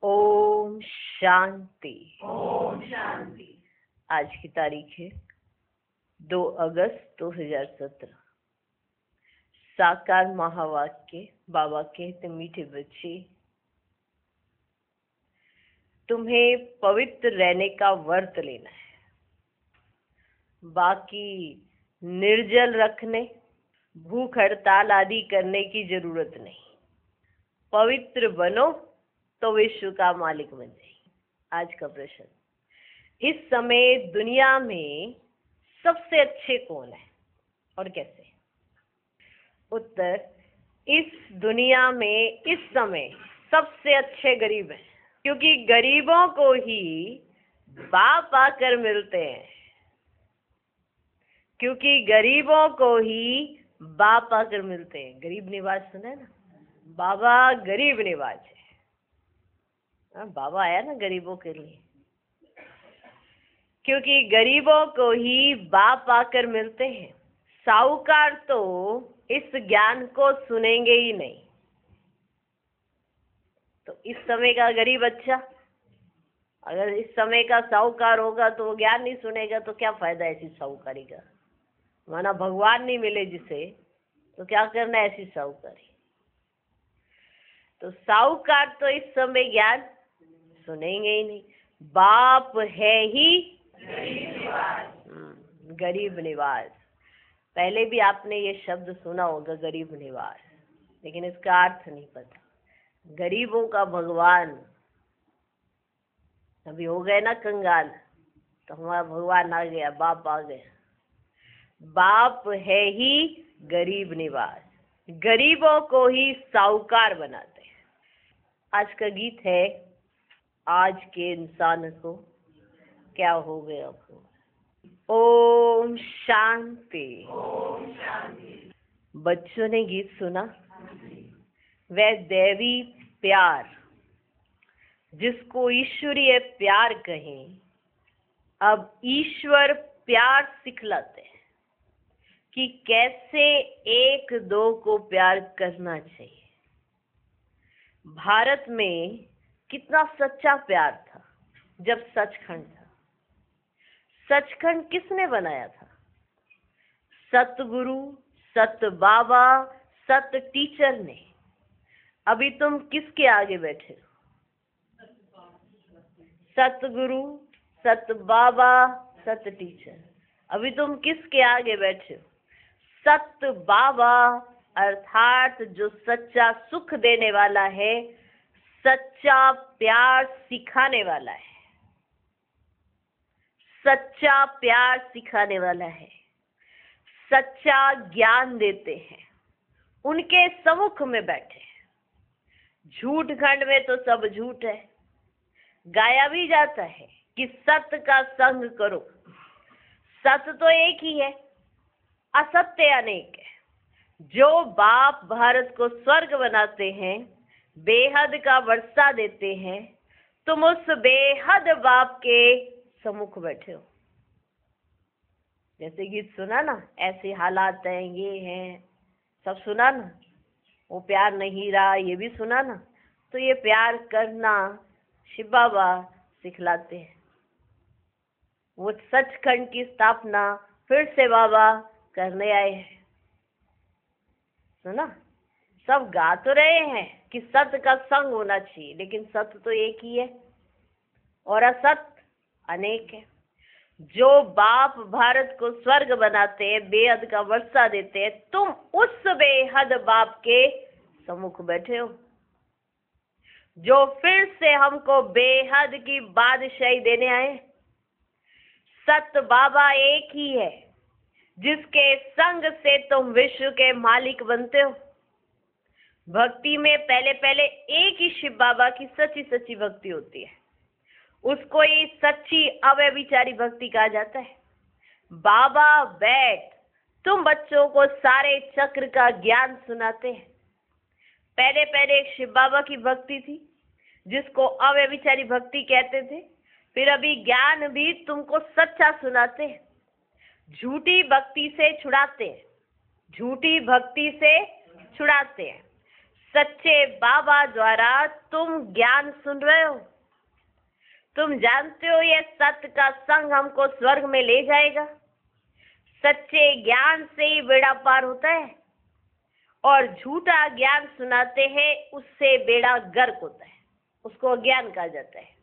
ओम शांति। ओम शांति। आज की तारीख है 2 अगस्त 2017। साकार महावाक्य। बाबा कहते मीठे बच्चे, तुम्हें पवित्र रहने का व्रत लेना है, बाकी निर्जल रखने, भूख हड़ताल आदि करने की जरूरत नहीं। पवित्र बनो तो विश्व का मालिक बन जाए। आज का प्रश्न, इस समय दुनिया में सबसे अच्छे कौन है और कैसे? उत्तर, इस दुनिया में इस समय सबसे अच्छे गरीब हैं, क्योंकि गरीबों को ही बाप आकर मिलते हैं। क्योंकि गरीबों को ही बाप आकर मिलते हैं। गरीब निवाज सुना है ना? बाबा गरीब निवाज है। बाबा आया ना गरीबों के लिए, क्योंकि गरीबों को ही बाप आकर मिलते हैं। साहूकार तो इस ज्ञान को सुनेंगे ही नहीं। तो इस समय का गरीब अच्छा, अगर इस समय का साहूकार होगा तो वो ज्ञान नहीं सुनेगा तो क्या फायदा ऐसी साहूकारी का? माना भगवान नहीं मिले जिसे, तो क्या करना ऐसी साहूकारी? तो साहूकार तो इस समय ज्ञान सुनेंगे ही नहीं। बाप है ही गरीब निवाज। पहले भी आपने ये शब्द सुना होगा, गरीब निवाज, लेकिन इसका अर्थ नहीं पता। गरीबों का भगवान। अभी हो गए ना कंगाल, तो हमारा भगवान आ गया, बाप आ गया। बाप है ही गरीब निवाज। गरीबों को ही साहूकार बनाते हैं। आज का गीत है, आज के इंसान को क्या हो गया हो। ओम शांति। ओम शांति। बच्चों ने गीत सुना? वह दैवी प्यार जिसको ईश्वरीय प्यार कहें, अब ईश्वर प्यार सिखलाते हैं कि कैसे एक दो को प्यार करना चाहिए। भारत में कितना सच्चा प्यार था जब सचखंड था। सचखंड किसने बनाया था? सतगुरु, सत बाबा, सत टीचर ने। अभी तुम किसके आगे बैठे हो? सतगुरु, सत बाबा, सत टीचर। अभी तुम किसके आगे बैठे हो? सत बाबा, अर्थात जो सच्चा सुख देने वाला है, सच्चा प्यार सिखाने वाला है। सच्चा प्यार सिखाने वाला है, सच्चा ज्ञान देते हैं, उनके सम्मुख में बैठे। झूठ खंड में तो सब झूठ है। गाया भी जाता है कि सत्य का संग करो। सत्य तो एक ही है, असत्य अनेक है। जो बाप भारत को स्वर्ग बनाते हैं, बेहद का वर्षा देते हैं, तुम उस बेहद बाप के सम्मुख बैठे हो। जैसे गीत सुना ना, ऐसे हालात हैं, ये हैं, सब सुना ना। वो प्यार नहीं रहा, ये भी सुना ना। तो ये प्यार करना शिव बाबा सिखलाते हैं। वो सचखंड की स्थापना फिर से बाबा करने आए हैं। सुना? सब गा तो रहे हैं कि सत्य का संग होना चाहिए, लेकिन सत्य तो एक ही है और असत्य अनेक है। जो बाप भारत को स्वर्ग बनाते हैं, बेहद का वर्षा देते हैं, तुम उस बेहद बाप के सम्मुख बैठे हो, जो फिर से हमको बेहद की बादशाही देने आए। सत बाबा एक ही है, जिसके संग से तुम विश्व के मालिक बनते हो। भक्ति में पहले पहले एक ही शिव बाबा की सच्ची सच्ची भक्ति होती है। उसको ये सच्ची अव्यभिचारी भक्ति कहा जाता है। बाबा बैठ, तुम बच्चों को सारे चक्र का ज्ञान सुनाते हैं। पहले पहले एक शिव बाबा की भक्ति थी, जिसको अव्यभिचारी भक्ति कहते थे। फिर अभी ज्ञान भी तुमको सच्चा सुनाते हैं। झूठी भक्ति से छुड़ाते हैं, झूठी भक्ति से छुड़ाते हैं। सच्चे बाबा द्वारा तुम ज्ञान सुन रहे हो। तुम जानते हो ये सत्य का संग हमको स्वर्ग में ले जाएगा। सच्चे ज्ञान से ही बेड़ा पार होता है, और झूठा ज्ञान सुनाते हैं उससे बेड़ा गर्क होता है, उसको अज्ञान कहा जाता है।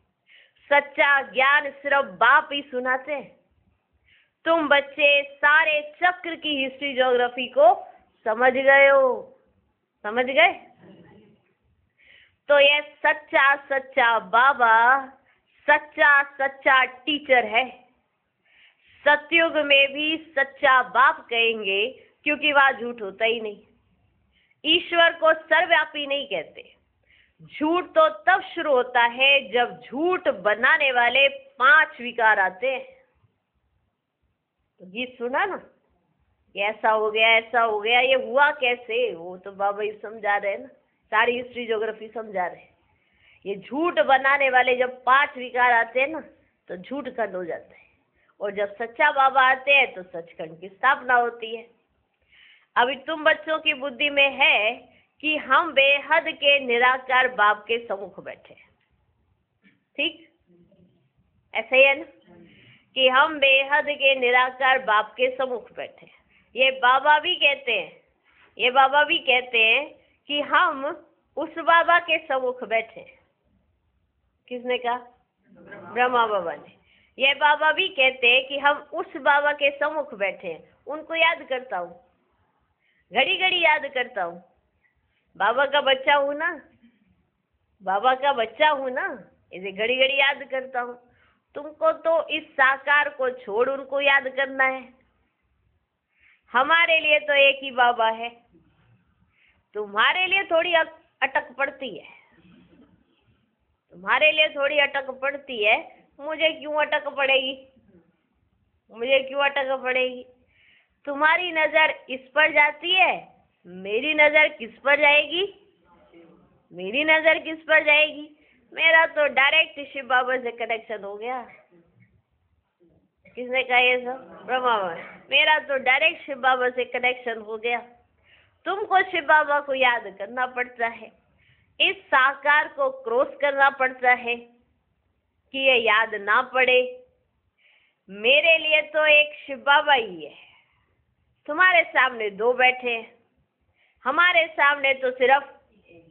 सच्चा ज्ञान सिर्फ बाप ही सुनाते हैं। तुम बच्चे सारे चक्र की हिस्ट्री ज्योग्राफी को समझ गए हो, समझ गए? तो ये सच्चा सच्चा बाबा सच्चा सच्चा टीचर है। सतयुग में भी सच्चा बाप कहेंगे, क्योंकि वह झूठ होता ही नहीं। ईश्वर को सर्वव्यापी नहीं कहते। झूठ तो तब शुरू होता है जब झूठ बनाने वाले 5 विकार आते हैं। तो गीत सुना ना, ऐसा हो गया, ऐसा हो गया, ये हुआ कैसे? वो तो बाबा ही समझा रहे हैं ना, सारी हिस्ट्री ज्योग्राफी समझा रहे हैं। ये झूठ बनाने वाले जब 5 विकार आते हैं ना, तो झूठ खंड हो जाता है, और जब सच्चा बाबा आते हैं तो सचखंड की स्थापना होती है। अभी तुम बच्चों की बुद्धि में है कि हम बेहद के निराकार बाप के सम्मुख बैठे हैं, ठीक? ऐसा ही है ना कि हम बेहद के निराकार बाप के सम्मुख बैठे हैं। ये बाबा भी कहते हैं, ये बाबा भी कहते हैं कि हम उस बाबा के सम्मुख बैठे हैं। किसने कहा? ब्रह्मा बाबा ने। ये बाबा भी कहते हैं कि हम उस बाबा के सम्मुख बैठे हैं। उनको याद करता हूँ, घड़ी घड़ी याद करता हूँ। बाबा का बच्चा हूँ ना, बाबा का बच्चा हूँ ना, इसे घड़ी घड़ी याद करता हूँ। तुमको तो इस साकार को छोड़ उनको याद करना है। हमारे लिए तो एक ही बाबा है, तुम्हारे लिए थोड़ी अटक पड़ती है, तुम्हारे लिए थोड़ी अटक पड़ती है। मुझे क्यों अटक पड़ेगी? मुझे क्यों अटक पड़ेगी? तुम्हारी नजर इस पर जाती है, मेरी नजर किस पर जाएगी? मेरी नजर किस पर जाएगी? मेरा तो डायरेक्ट शिव बाबा से कनेक्शन हो गया। किसने कहा ये सब? ब्रह्मा बाबा। मेरा तो डायरेक्ट शिव बाबा से कनेक्शन हो गया। तुमको शिव बाबा को याद करना पड़ता है, इस साकार को क्रॉस करना पड़ता है कि ये याद ना पड़े। मेरे लिए तो एक शिव बाबा ही है। तुम्हारे सामने 2 बैठे हैं, हमारे सामने तो सिर्फ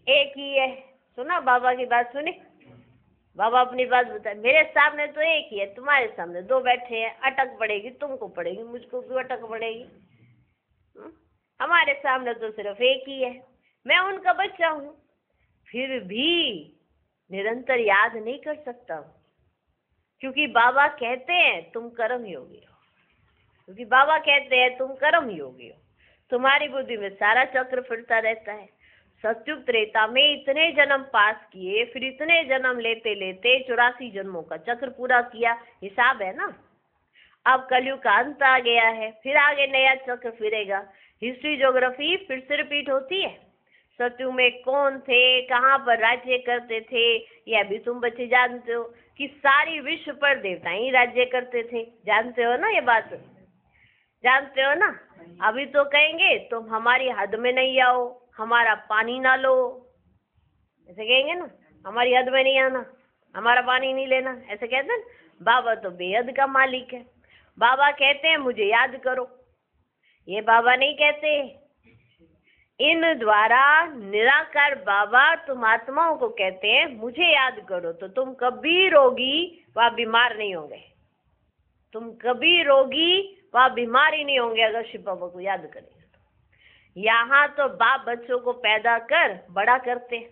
एक ही है। सुना बाबा की बात? सुनी? बाबा अपनी बात बताए। मेरे सामने तो एक ही है, तुम्हारे सामने 2 बैठे हैं। अटक पड़ेगी, तुमको पड़ेगी, मुझको क्यों अटक पड़ेगी? हमारे सामने तो सिर्फ एक ही है। मैं उनका बच्चा हूँ, फिर भी निरंतर याद नहीं कर सकता हूँ, क्योंकि बाबा कहते हैं तुम कर्म योगी हो। क्योंकि बाबा कहते हैं तुम कर्म योगी हो। तुम्हारी बुद्धि में सारा चक्र फिरता रहता है। सतयुग त्रेता में इतने जन्म पास किए, फिर इतने जन्म लेते लेते 84 जन्मों का चक्र पूरा किया, हिसाब है ना। अब कलयुग का अंत आ गया है, फिर आगे नया चक्र फिरेगा। हिस्ट्री ज्योग्राफी फिर से रिपीट होती है। सतयुग में कौन थे, कहाँ पर राज्य करते थे, ये अभी तुम बच्चे जानते हो कि सारी विश्व पर देवता ही राज्य करते थे। जानते हो ना ये बात? जानते हो ना? अभी तो कहेंगे तुम हमारी हद में नहीं आओ, हमारा पानी ना लो, ऐसे कहेंगे ना। हमारी हद में नहीं आना, हमारा पानी नहीं लेना, ऐसे कहते हैं। बाबा तो बेहद का मालिक है। बाबा कहते हैं मुझे याद करो। ये बाबा नहीं कहते। इन द्वारा निराकार बाबा तुम आत्माओं को कहते हैं मुझे याद करो, तो तुम कभी रोगी व बीमार नहीं होंगे। तुम कभी रोगी व बीमार ही नहीं होंगे अगर शिव बाबा को याद करेंगे। यहाँ तो बाप बच्चों को पैदा कर बड़ा करते हैं,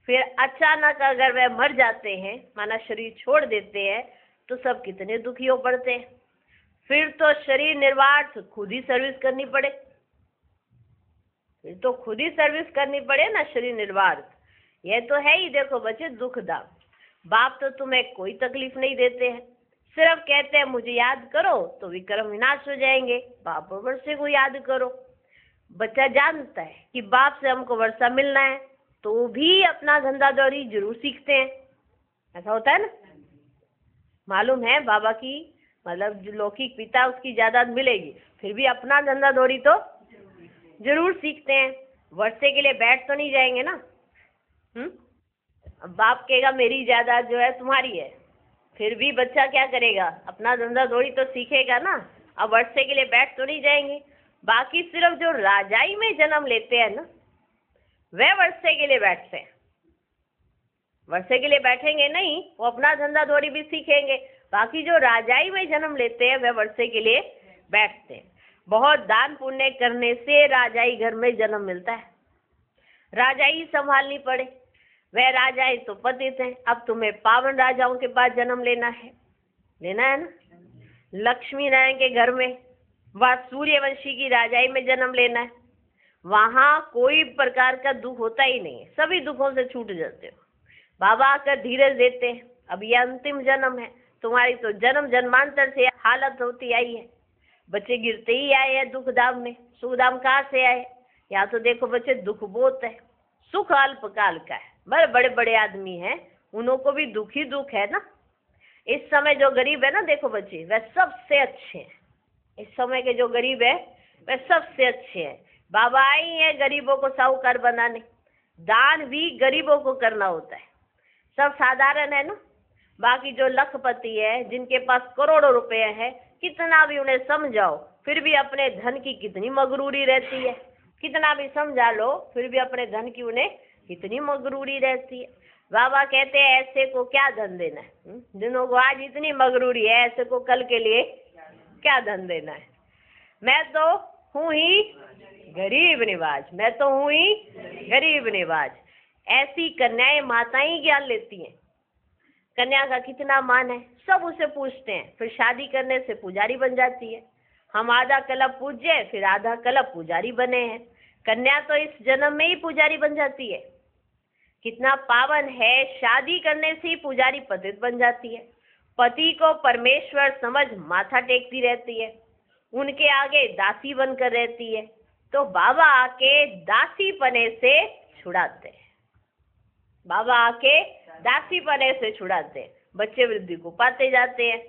फिर अचानक अगर वे मर जाते हैं, माना शरीर छोड़ देते हैं, तो सब कितने दुखी हो पड़ते हैं। फिर तो शरीर निर्वाह खुद ही सर्विस करनी पड़े, फिर तो खुद ही सर्विस करनी पड़े ना शरीर निर्वाह। यह तो है ही। देखो बच्चे, दुख दाम बाप तो तुम्हें कोई तकलीफ नहीं देते हैं, सिर्फ कहते हैं मुझे याद करो तो विक्रम विनाश हो जाएंगे। बाप और वर्षे को याद करो। बच्चा जानता है कि बाप से हमको वर्षा मिलना है, तो भी अपना धंधा दौरी जरूर सीखते हैं। ऐसा होता है ना। मालूम है बाबा की मतलब जो लौकिक पिता उसकी जायदाद मिलेगी, फिर भी अपना धंधा दौरी तो जरूर सीखते हैं। वर्षे के लिए बैठ तो नहीं जाएंगे ना। अब बाप कहेगा मेरी जायदाद जो है तुम्हारी है, फिर भी बच्चा क्या करेगा, अपना धंधा थोड़ी तो सीखेगा ना। अब वर्षे के लिए बैठ तो नहीं जाएंगे। बाकी सिर्फ जो राजाई में जन्म लेते हैं ना, वह वर्षे के लिए बैठते हैं। वर्षे के लिए बैठेंगे नहीं, वो अपना धंधा थोड़ी भी सीखेंगे। बाकी जो राजाई में जन्म लेते हैं वह वर्षे के लिए बैठते हैं। बहुत दान पुण्य करने से राजाई घर में जन्म मिलता है। राजाई संभालनी पड़े, वह राजाई तो पतित हैं। अब तुम्हें पावन राजाओं के पास जन्म लेना है ना। लक्ष्मी नारायण के घर में व सूर्यवंशी की राजाई में जन्म लेना है। वहां कोई प्रकार का दुख होता ही नहीं है, सभी दुखों से छूट जाते हो। बाबा आकर धीरज देते हैं, अब ये अंतिम जन्म है, तुम्हारी तो जन्म जन्मांतर से हालत होती आई है। बच्चे गिरते ही आए हैं दुख दाम में। सुख दाम कहाँ से आए? यहाँ तो देखो बच्चे, दुख बहुत है, सुख अल्पकाल का है। बड़े बड़े बड़े आदमी हैं, उन्हों को भी दुख ही दुख है ना। इस समय जो गरीब है ना, देखो बच्चे, वह सबसे अच्छे हैं। इस समय के जो गरीब है वह सबसे अच्छे हैं। बाबा आई है गरीबों को साहूकार बनाने। दान भी गरीबों को करना होता है। सब साधारण है ना। बाकी जो लखपति है, जिनके पास करोड़ों रुपए है, कितना भी उन्हें समझाओ फिर भी अपने धन की कितनी मगरूरी रहती है। कितना भी समझा लो फिर भी अपने धन की उन्हें कितनी मगरूरी रहती है। बाबा कहते हैं ऐसे को क्या धन देना है, जिन्हों को आज इतनी मगरूरी है, ऐसे को कल के लिए क्या धन देना है। मैं तो हूँ ही गरीब निवाज, मैं तो हूँ ही गरीब निवाज। ऐसी कन्याएं माताएं ज्ञान लेती हैं। कन्या का कितना मान है सब उसे पूछते हैं, फिर शादी करने से पुजारी बन जाती है। हम आधा कल्प पूज्य फिर आधा कल्प पुजारी बने हैं। कन्या तो इस जन्म में ही पुजारी बन जाती है। कितना पावन है, शादी करने से ही पुजारी पतित बन जाती है। पति को परमेश्वर समझ माथा टेकती रहती है, उनके आगे दासी बनकर रहती है। तो बाबा आके दासी पने से छुड़ाते हैं। बाबा आके दासी पने से छुड़ाते हैं। बच्चे वृद्धि को पाते जाते हैं।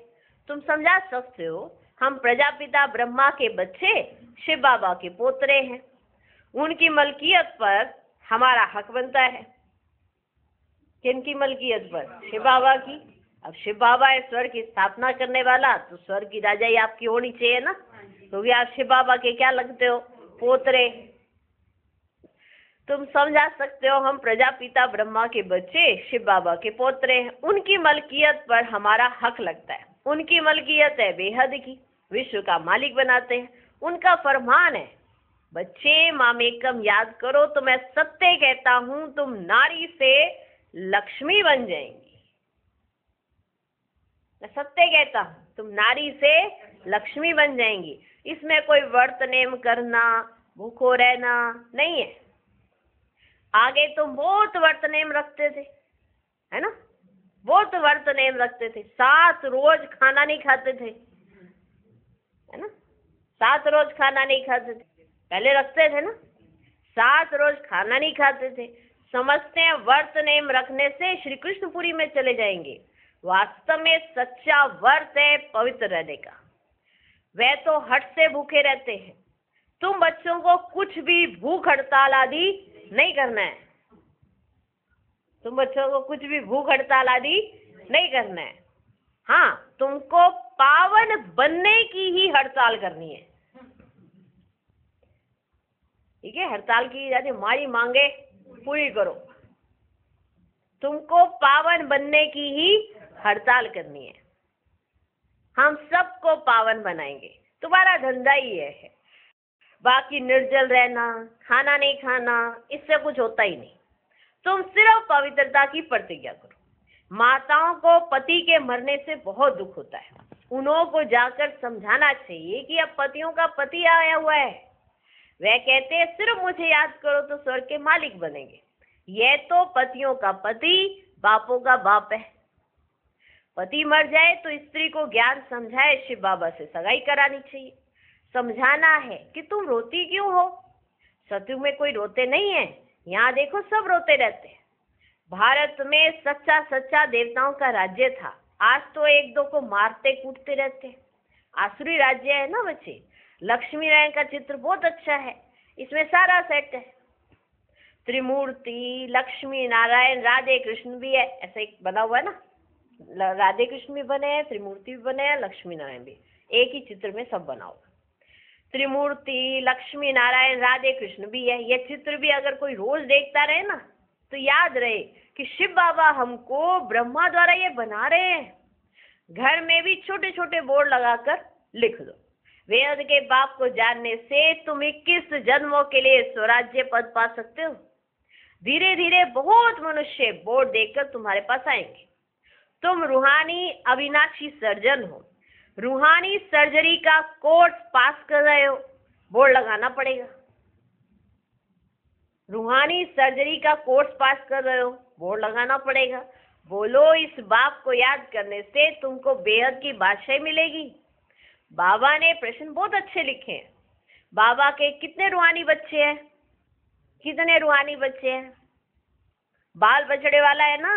तुम समझा सकते हो, हम प्रजापिता ब्रह्मा के बच्चे शिव बाबा के पोतरे हैं। उनकी मलकियत पर हमारा हक बनता है। किनकी मलकियत पर? शिव बाबा की। अब शिव बाबा है स्वर्ग की स्थापना करने वाला, तो स्वर्ग की राजाई आपकी होनी चाहिए ना, क्योंकि आप शिव बाबा के क्या लगते हो? पोतरे। तुम समझा सकते हो, हम प्रजापिता ब्रह्मा के बच्चे शिव बाबा के पोतरे हैं। उनकी मलकियत पर हमारा हक लगता है। उनकी मलकियत है बेहद की, विश्व का मालिक बनाते हैं। उनका फरमान है, बच्चे मामेकम याद करो तो मैं सत्य कहता हूं, तुम नारी से लक्ष्मी बन जाएंगी। मैं सत्य कहता हूं, तुम नारी से लक्ष्मी बन जाएंगी। इसमें कोई व्रत नेम करना, भूखो रहना नहीं है। आगे तुम बहुत व्रत नेम रखते थे, है ना, बहुत व्रत नेम रखते थे। 7 रोज खाना नहीं खाते थे, है ना, 7 रोज खाना नहीं खाते थे, पहले रखते थे ना। 7 रोज खाना नहीं खाते थे। समझते हैं व्रत नेम रखने से श्री कृष्णपुरी में चले जाएंगे। वास्तव में सच्चा व्रत है पवित्र रहने का। वह तो हट से भूखे रहते हैं। तुम बच्चों को कुछ भी भूख हड़ताल आदि नहीं करना है। तुम बच्चों को कुछ भी भूख हड़ताल आदि नहीं करना है। हाँ, तुमको पावन बनने की ही हड़ताल करनी है। ठीक है, हड़ताल की जाती मारी मांगे पूरी करो। तुमको पावन बनने की ही हड़ताल करनी है। हम सबको पावन बनाएंगे, तुम्हारा धंधा ही है। बाकी निर्जल रहना, खाना नहीं खाना, इससे कुछ होता ही नहीं। तुम सिर्फ पवित्रता की प्रतिज्ञा करो। माताओं को पति के मरने से बहुत दुख होता है। उन्हों को जाकर समझाना चाहिए कि अब पतियों का पति आया हुआ है। वह कहते हैं सिर्फ मुझे याद करो तो स्वर्ग के मालिक बनेंगे। यह तो पतियों का पति, बापों का बाप है। पति मर जाए तो स्त्री को ज्ञान समझाए, शिव बाबा से सगाई करानी चाहिए। समझाना है कि तुम रोती क्यों हो। सतयुग में कोई रोते नहीं है, यहाँ देखो सब रोते रहते हैं। भारत में सच्चा सच्चा देवताओं का राज्य था। आज तो एक दो को मारते कूटते रहते हैं। आसुरी राज्य है ना बच्चे। लक्ष्मी नारायण का चित्र बहुत अच्छा है, इसमें सारा सेट है। त्रिमूर्ति, लक्ष्मी नारायण, राधे कृष्ण भी है, ऐसे एक बना हुआ है ना, राधे कृष्ण भी बने हैं, त्रिमूर्ति भी बने हैं, लक्ष्मी नारायण भी, एक ही चित्र में सब बना हुआ। त्रिमूर्ति, लक्ष्मी नारायण, राधे कृष्ण भी है। ये चित्र भी अगर कोई रोज देखता रहे ना तो याद रहे कि शिव बाबा हमको ब्रह्मा द्वारा ये बना रहे हैं। घर में भी छोटे छोटे बोर्ड लगाकर लिख दो, वेद के बाप को जानने से तुम 21 जन्मों के लिए स्वराज्य पद पा सकते हो। धीरे धीरे बहुत मनुष्य बोर्ड देखकर तुम्हारे पास आएंगे। तुम रूहानी अविनाशी सर्जन हो, रूहानी सर्जरी का कोर्स पास कर रहे हो, बोर्ड लगाना पड़ेगा। रूहानी सर्जरी का कोर्स पास कर रहे हो, बोर्ड लगाना पड़ेगा। बोलो, इस बाप को याद करने से तुमको बेहद की बादशाही मिलेगी। बाबा ने प्रश्न बहुत अच्छे लिखे हैं। बाबा के कितने रूहानी बच्चे हैं? कितने रूहानी बच्चे हैं? बाल बछड़े वाला है ना,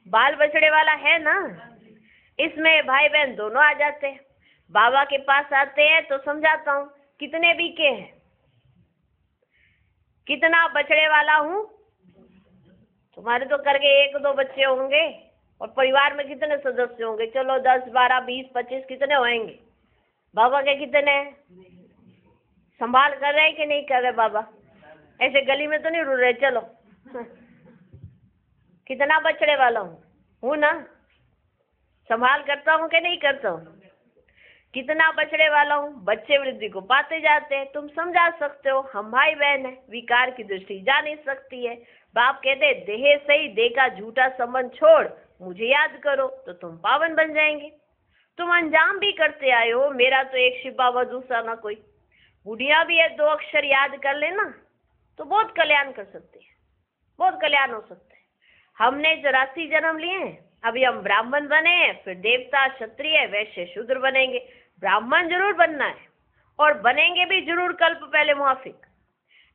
बाल बछड़े वाला है ना, इसमें भाई बहन दोनों आ जाते हैं। बाबा के पास आते हैं तो समझाता हूँ कितने बीके हैं, कितना बछड़े वाला हूँ। तुम्हारे तो करके 1-2 बच्चे होंगे, और परिवार में कितने सदस्य होंगे? चलो 10, 12, 20, 25 कितने होंगे? बाबा के कितने हैं? संभाल कर रहे कि नहीं कर रहे बाबा? ऐसे गली में तो नहीं रुल रहे? चलो कितना बछड़े वाला हूँ ना, संभाल करता हूँ कि नहीं करता हूँ? कितना बछड़े वाला हूँ। बच्चे वृद्धि को पाते जाते हैं। तुम समझा सकते हो, हम भाई बहन है, विकार की दृष्टि जा नहीं सकती है। बाप कहते देह सही, देह का झूठा संबंध छोड़, मुझे याद करो तो तुम पावन बन जाएंगे। तुम अंजाम भी करते आए हो, मेरा तो एक शिव बाबा, दूसरा ना कोई। बुढ़िया भी है, 2 अक्षर याद कर लेना तो बहुत कल्याण कर सकते हैं, बहुत कल्याण हो सकता है। हमने 84 जन्म लिए हैं, अभी हम ब्राह्मण बने हैं, फिर देवता, क्षत्रिय, वैश्य, शूद्र बनेंगे। ब्राह्मण जरूर बनना है, और बनेंगे भी जरूर कल्प पहले मुआफिक,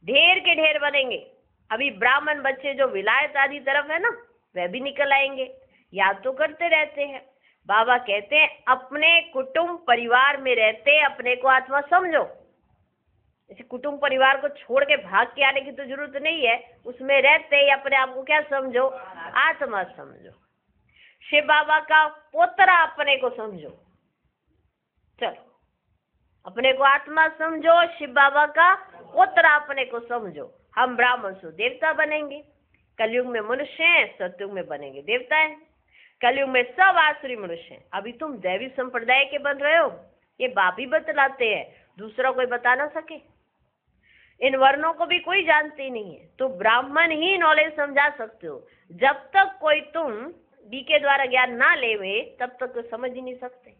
ढेर के ढेर बनेंगे। अभी ब्राह्मण बच्चे जो विलायत आदि तरफ है ना, वह भी निकल आएंगे। याद तो करते रहते हैं। बाबा कहते हैं अपने कुटुंब परिवार में रहते अपने को आत्मा समझो। इसे कुटुंब परिवार को छोड़ के भाग के आने की तो जरूरत नहीं है, उसमें रहते ही अपने आप को क्या समझो? आत्मा समझो। शिव बाबा का पोतरा अपने को समझो। चलो, अपने को आत्मा समझो, शिव बाबा का पोतरा अपने को समझो। हम ब्राह्मण से देवता बनेंगे, कलयुग में मनुष्य हैं, सतयुग में बनेंगे देवता हैं। कलयुग में सब आसुरी मनुष्य हैं। अभी तुम दैवी संप्रदाय के बन रहे हो, ये बाप ही बतलाते हैं, दूसरा कोई बता ना सके। इन वर्णों को भी कोई जानते ही नहीं है, तो ब्राह्मण ही नॉलेज समझा सकते हो। जब तक कोई तुम बी के द्वारा ज्ञान ना लेवे तब तक तो समझ ही नहीं सकते।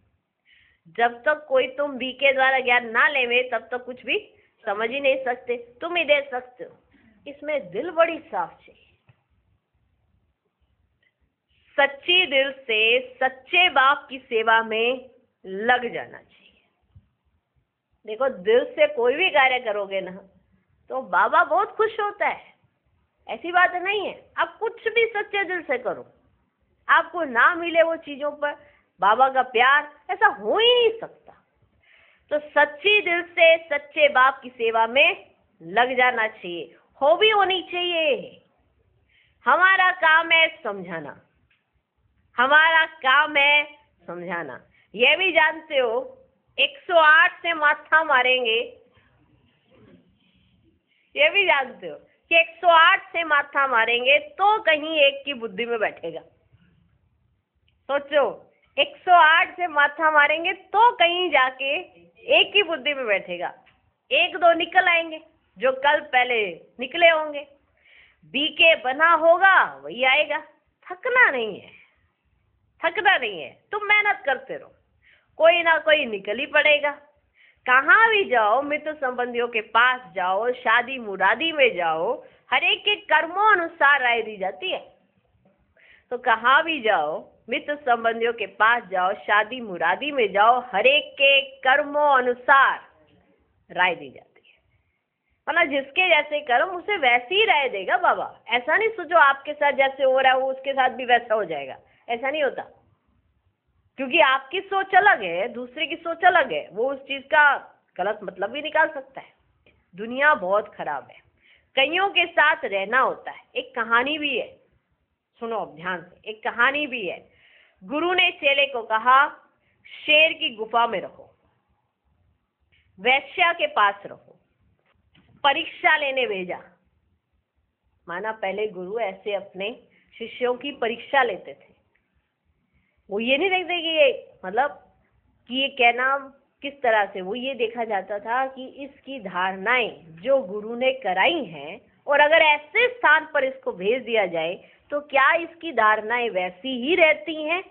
जब तक कोई तुम बी के द्वारा ज्ञान ना लेवे तब तक कुछ भी समझ ही नहीं सकते। तुम ही दे सकते हो। इसमें दिल बड़ी साफ चाहिए, सच्ची दिल से सच्चे बाप की सेवा में लग जाना चाहिए। देखो, दिल से कोई भी कार्य करोगे ना तो बाबा बहुत खुश होता है, ऐसी बात नहीं है। आप कुछ भी सच्चे दिल से करो, आपको ना मिले वो चीजों पर बाबा का प्यार, ऐसा हो ही नहीं सकता। तो सच्ची दिल से सच्चे बाप की सेवा में लग जाना चाहिए, हो भी होनी चाहिए। हमारा काम है समझाना, हमारा काम है समझाना। ये भी जानते हो 108 से माथा मारेंगे, ये भी जानते हो कि 108 से माथा मारेंगे तो कहीं एक की बुद्धि में बैठेगा। सोचो, 108 से माथा मारेंगे तो कहीं जाके एक की बुद्धि में बैठेगा। 1-2 निकल आएंगे जो कल पहले निकले होंगे। बीके बना होगा वही आएगा। थकना नहीं है, थकना नहीं है। तुम मेहनत करते रहो, कोई ना कोई निकल ही पड़ेगा। कहाँ भी जाओ, मित्र संबंधियों के पास जाओ, शादी मुरादी में जाओ, हर एक के कर्मों अनुसार राय दी जाती है। तो कहाँ भी जाओ, मित्र संबंधियों के पास जाओ, शादी मुरादी में जाओ, हर एक के कर्मों अनुसार राय दी जाती है। मतलब जिसके जैसे कर्म उसे वैसी ही राय देगा बाबा। ऐसा नहीं सोचो आपके साथ जैसे हो रहा है वो उसके साथ भी वैसा हो जाएगा, ऐसा नहीं होता। क्योंकि आपकी सोच अलग है, दूसरे की सोच अलग है, वो उस चीज का गलत मतलब भी निकाल सकता है। दुनिया बहुत खराब है, कईयों के साथ रहना होता है। एक कहानी भी है, सुनो अब ध्यान से, एक कहानी भी है। गुरु ने चेले को कहा शेर की गुफा में रहो, वैश्या के पास रहो, परीक्षा लेने भेजा। माना पहले गुरु ऐसे अपने शिष्यों की परीक्षा लेते थे। वो ये नहीं देखते कि ये मतलब कि ये कहना किस तरह से, वो ये देखा जाता था कि इसकी धारणाएं जो गुरु ने कराई हैं और अगर ऐसे स्थान पर इसको भेज दिया जाए तो क्या इसकी धारणाएं वैसी ही रहती हैं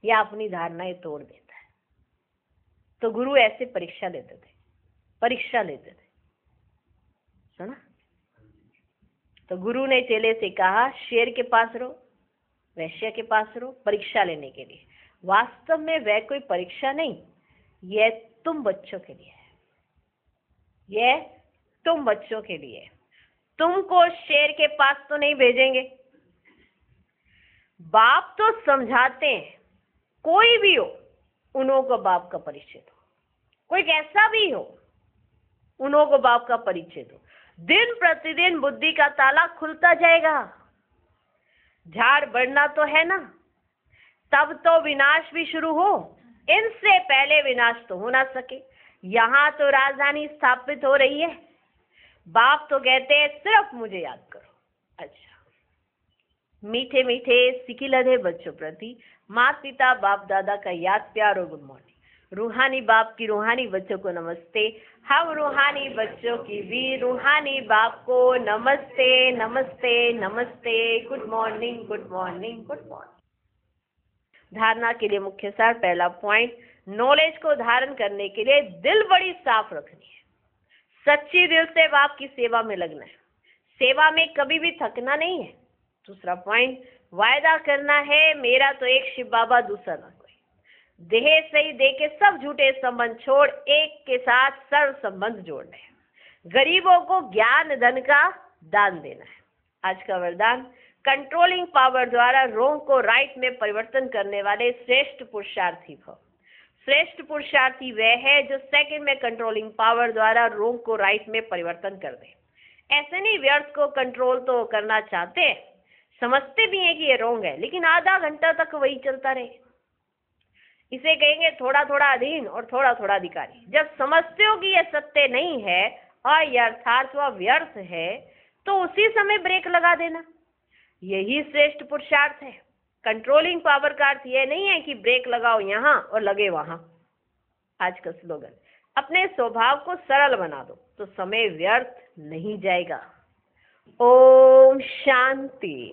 या अपनी धारणाएं तोड़ देता है। तो गुरु ऐसे परीक्षा लेते थे। सुना? तो गुरु ने चेले से कहा शेर के पास रहो, वैश्या के पास रहो, परीक्षा लेने के लिए। वास्तव में वह कोई परीक्षा नहीं, यह तुम बच्चों के लिए है, यह तुम बच्चों के लिए। तुमको शेर के पास तो नहीं भेजेंगे। बाप तो समझाते हैं, कोई भी हो उन्हों को बाप का परिचय दो, कोई कैसा भी हो उन्हों को बाप का परिचय दो। दिन प्रतिदिन बुद्धि का ताला खुलता जाएगा। झाड़ बढ़ना तो है ना, तब तो विनाश भी शुरू हो, इनसे पहले विनाश तो हो ना सके। यहाँ तो राजधानी स्थापित हो रही है। बाप तो कहते हैं सिर्फ मुझे याद करो। अच्छा, मीठे मीठे सिकिलधे बच्चों प्रति माता पिता बाप दादा का याद प्यार और गुड मॉर्निंग। रूहानी बाप की रूहानी बच्चों को नमस्ते। हम रूहानी बच्चों की भी रूहानी बाप को नमस्ते नमस्ते नमस्ते। Good morning good morning good morning. धारणा के लिए मुख्य सार, पहला पॉइंट, नॉलेज को धारण करने के लिए दिल बड़ी साफ रखनी है। सच्ची दिल से बाप की सेवा में लगना है, सेवा में कभी भी थकना नहीं है। दूसरा पॉइंट, वायदा करना है मेरा तो एक शिव बाबा दूसरा ना कोई। देह सही दे के सब झूठे संबंध छोड़ एक के साथ सर्व संबंध जोड़ना है। गरीबों को ज्ञान धन का दान देना है। आज का वरदान, कंट्रोलिंग पावर द्वारा रोंग को राइट में परिवर्तन करने वाले श्रेष्ठ पुरुषार्थी भव। श्रेष्ठ पुरुषार्थी वह है जो सेकंड में कंट्रोलिंग पावर द्वारा रोंग को राइट में परिवर्तन कर दे। ऐसे नहीं व्यर्थ को कंट्रोल तो करना चाहते हैं, समझते भी हैं कि ये रोंग है, लेकिन आधा घंटा तक वही चलता रहे। इसे कहेंगे थोड़ा थोड़ा अधीन और थोड़ा थोड़ा अधिकारी। जब समझते हो कि यह सत्य नहीं है और यथार्थ व व्यर्थ है तो उसी समय ब्रेक लगा देना, यही श्रेष्ठ पुरुषार्थ है। कंट्रोलिंग पावर का अर्थ यह नहीं है कि ब्रेक लगाओ यहाँ और लगे वहां। आज का स्लोगन, अपने स्वभाव को सरल बना दो तो समय व्यर्थ नहीं जाएगा। ओम शांति।